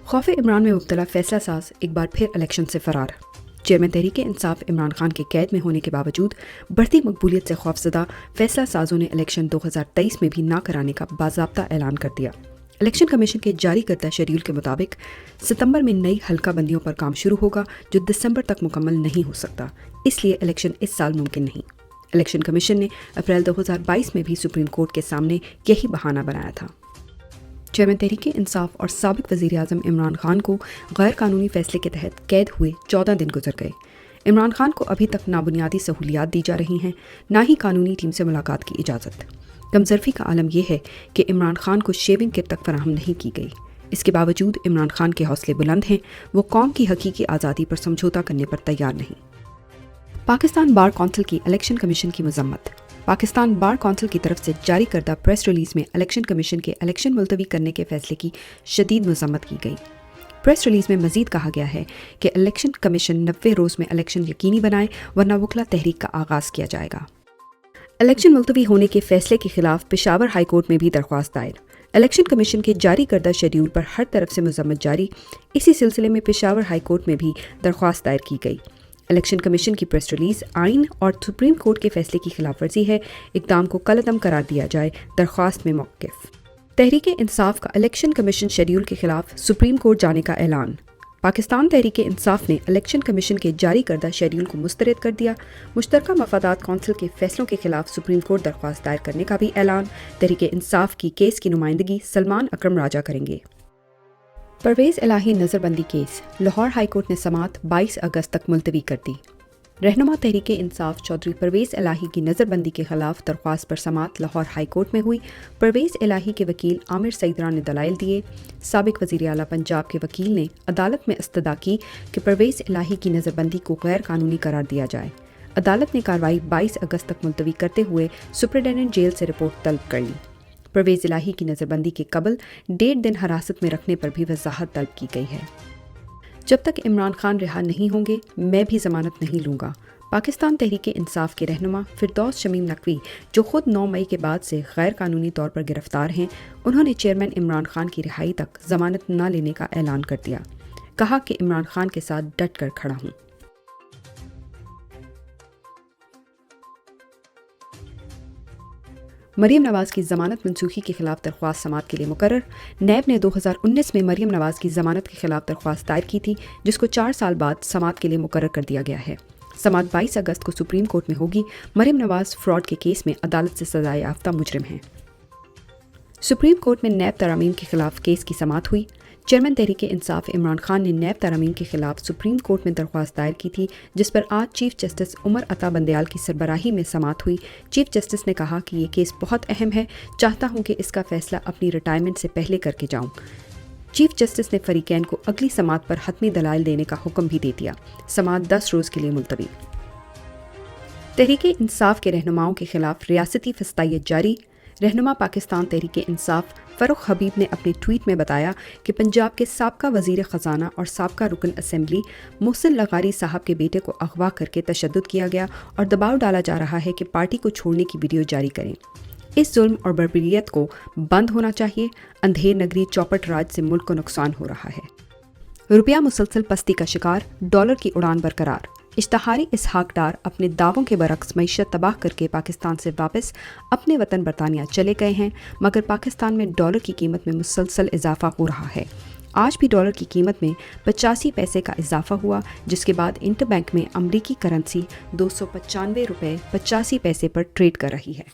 खौफ इमरान में मुब्तला फैसला साज एक बार फिर इलेक्शन से फरार। चेयरमैन तहरीक इंसाफ इमरान खान के कैद में होने के बावजूद बढ़ती मकबूलियत से खौफजदा फैसला साजों ने इलेक्शन 2023 में भी ना कराने का बाज़ाब्ता ऐलान कर दिया। इलेक्शन कमीशन के जारी करदा शेड्यूल के मुताबिक सितंबर में नई हल्का बंदियों पर काम शुरू होगा, जो दिसंबर तक मुकम्मल नहीं हो सकता। इसलिए इलेक्शन इस साल मुमकिन नहीं। इलेक्शन कमीशन ने अप्रैल 2022 में भी सुप्रीम कोर्ट के सामने यही बहाना बनाया था। चेयरमैन तहरीक इंसाफ और साबिक वज़ीर आज़म इमरान खान को गैर कानूनी फैसले के तहत कैद हुए 14 दिन गुजर गए। इमरान खान को अभी तक ना बुनियादी सहूलियात दी जा रही हैं, ना ही कानूनी टीम से मुलाकात की इजाज़त। कमजरफी का आलम यह है कि इमरान खान को शेविंग किट तक फराहम नहीं की गई। इसके बावजूद इमरान खान के हौसले बुलंद हैं, वो कौम की हकीकी आज़ादी पर समझौता करने पर तैयार नहीं। पाकिस्तान बार कौंसिल की इलेक्शन कमीशन की मजम्मत। पाकिस्तान बार कौंसिल की तरफ से जारी करदा प्रेस रिलीज में इलेक्शन कमीशन के इलेक्शन मुलतवी करने के फैसले की शदीद मजम्मत की गई। प्रेस रिलीज में मजीद कहा गया है कि इलेक्शन कमीशन 90 रोज़ में इलेक्शन यकीनी बनाए, वरना वकला तहरीक का आगाज़ किया जाएगा। इलेक्शन मुलतवी होने के फैसले के खिलाफ पेशावर हाई कोर्ट में भी दरख्वास्त दायर। इलेक्शन कमीशन के जारी करदा शेड्यूल पर हर तरफ से मजम्मत जारी। इसी सिलसिले में पेशावर हाई कोर्ट में भी दरख्वास्त दायर की गई। इलेक्शन कमीशन की प्रेस रिलीज आइन और सुप्रीम कोर्ट के फैसले की खिलाफ वर्जी है, इक़दाम को कलअदम करार दिया जाए, दरख्वास्त में मौक़िफ़। तहरीक इंसाफ का इलेक्शन कमीशन शेड्यूल के खिलाफ सुप्रीम कोर्ट जाने का ऐलान। पाकिस्तान तहरीक इंसाफ ने इलेक्शन कमीशन के जारी करदा शेड्यूल को मुस्तरद कर दिया। मुश्तरका मफादात कौंसिल के फैसलों के खिलाफ सुप्रीम कोर्ट दरख्वास्त दायर करने का भी ऐलान। तहरीक इंसाफ की केस की नुमाइंदगी सलमान अकरम राजा करेंगे। परवेज़ इलाही नज़रबंदी केस। लाहौर हाई कोर्ट ने समात 22 अगस्त तक मुलतवी कर दी। रहनुमा तहरीक इंसाफ चौधरी परवेज़ इलाही की नज़रबंदी के खिलाफ दरख्वास्त पर समात लाहौर हाई कोर्ट में हुई। परवेज़ इलाही के वकील आमिर सईदरा ने दलाइल दिए। साबिक वज़ीर आला पंजाब के वकील ने अदालत में इस्तदा की कि परवेज़ इलाही की नज़रबंदी को गैर कानूनी करार दिया जाए। अदालत ने कार्रवाई 22 अगस्त तक मुलतवी करते हुए सुपरिटेंडेंट जेल से रिपोर्ट तलब कर ली। परवेज़ इलाही की नज़रबंदी के कबल 1.5 दिन हिरासत में रखने पर भी वजाहत तलब की गई है। जब तक इमरान खान रिहा नहीं होंगे, मैं भी ज़मानत नहीं लूँगा। पाकिस्तान तहरीक इंसाफ के रहनुमा फिरदौस शमीम नकवी, जो खुद 9 मई के बाद से गैर कानूनी तौर पर गिरफ्तार हैं, उन्होंने चेयरमैन इमरान खान की रिहाई तक ज़मानत न लेने का ऐलान कर दिया। कहा कि इमरान खान के साथ डट कर खड़ा हूँ। मरीम नवाज़ की ज़मानत मनसूखी के खिलाफ दरख्वास्त समात के लिए मुकर्रर। नैब ने 2019 में मरीम नवाज़ की ज़मानत के खिलाफ दरख्वास्त दायर की थी, जिसको 4 साल बाद समात के लिए मुकर्रर कर दिया गया है। समात 22 अगस्त को सुप्रीम कोर्ट में होगी। मरीम नवाज़ फ्रॉड के केस में अदालत से सज़ा याफ्ता मुजरिम हैं। सुप्रीम कोर्ट में नैब तरामीम के खिलाफ केस की समात हुई। चेयरमैन तहरीक इंसाफ इमरान खान ने नैब तरामीम के खिलाफ सुप्रीम कोर्ट में दरख्वास्त दायर की थी, जिस पर आज चीफ जस्टिस उमर अता बंदयाल की सरबराही में समात हुई। चीफ जस्टिस ने कहा कि ये केस बहुत अहम है, चाहता हूँ कि इसका फैसला अपनी रिटायरमेंट से पहले करके जाऊँ। चीफ जस्टिस ने फरीकैन को अगली समात पर हतमी दलाइल देने का हुक्म भी दे दिया। समात 10 रोज़ के लिए मुलतवी। तहरीक इंसाफ के रहनुमाओं के खिलाफ रियासती फस्तायत जारी। रहनुमा पाकिस्तान तहरीक इंसाफ फ़रूख हबीब ने अपने ट्वीट में बताया कि पंजाब के साबका वज़ीर ख़जाना और साबका रुकन असम्बली मोहसिन लगारी साहब के बेटे को अगवा करके तशद्दुद किया गया और दबाव डाला जा रहा है कि पार्टी को छोड़ने की वीडियो जारी करें। इस जुल्म और बर्बरियत को बंद होना चाहिए। अंधेर नगरी चौपट राज से मुल्क को नुकसान हो रहा है। रुपया मुसलसल पस्ती का शिकार, डॉलर की उड़ान बरकरार। इश्तहारी इसहाक डार अपने दावों के बरक्स मईशत तबाह करके पाकिस्तान से वापस अपने वतन बरतानिया चले गए हैं, मगर पाकिस्तान में डॉलर की कीमत में मुसलसल इजाफा हो रहा है। आज भी डॉलर की कीमत में 85 पैसे का इजाफा हुआ, जिसके बाद इंटरबैंक में अमरीकी करेंसी 295 रुपये 85 पैसे पर ट्रेड कर रही है।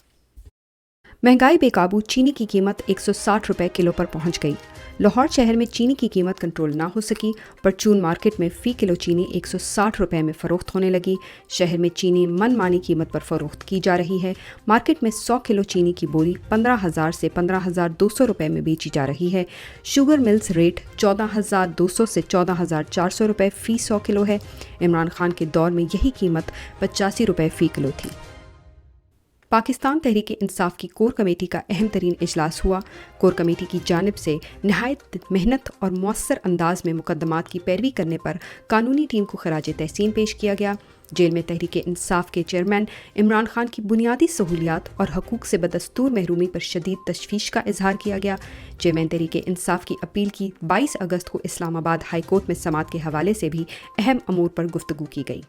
महंगाई बेकाबू, चीनी की कीमत 160 रुपये किलो पर पहुंच गई। लाहौर शहर में चीनी की कीमत कंट्रोल ना हो सकी। परचून मार्केट में फ़ी किलो चीनी 160 रुपये में फ़रोख्त होने लगी। शहर में चीनी मनमानी कीमत पर फ़रोख्त की जा रही है। मार्केट में 100 किलो चीनी की बोरी 15,000 से 15,200 रुपये में बेची जा रही है। शुगर मिल्स रेट 14,200 से 14,400 रुपये फ़ी 100 किलो है। इमरान खान के दौर में यही कीमत 85 रुपये फ़ी किलो थी। پاکستان تحریک انصاف کی کور کمیٹی کا اہم ترین اجلاس ہوا۔ کور کمیٹی کی جانب سے نہایت محنت اور مؤثر انداز میں مقدمات کی پیروی کرنے پر قانونی ٹیم کو خراج تحسین پیش کیا گیا۔ جیل میں تحریک انصاف کے چیئرمین عمران خان کی بنیادی سہولیات اور حقوق سے بدستور محرومی پر شدید تشویش کا اظہار کیا گیا۔ چیئرمین تحریک انصاف کی اپیل کی 22 اگست کو اسلام آباد ہائی کورٹ میں سماعت کے حوالے سے بھی اہم امور پر گفتگو کی گئی۔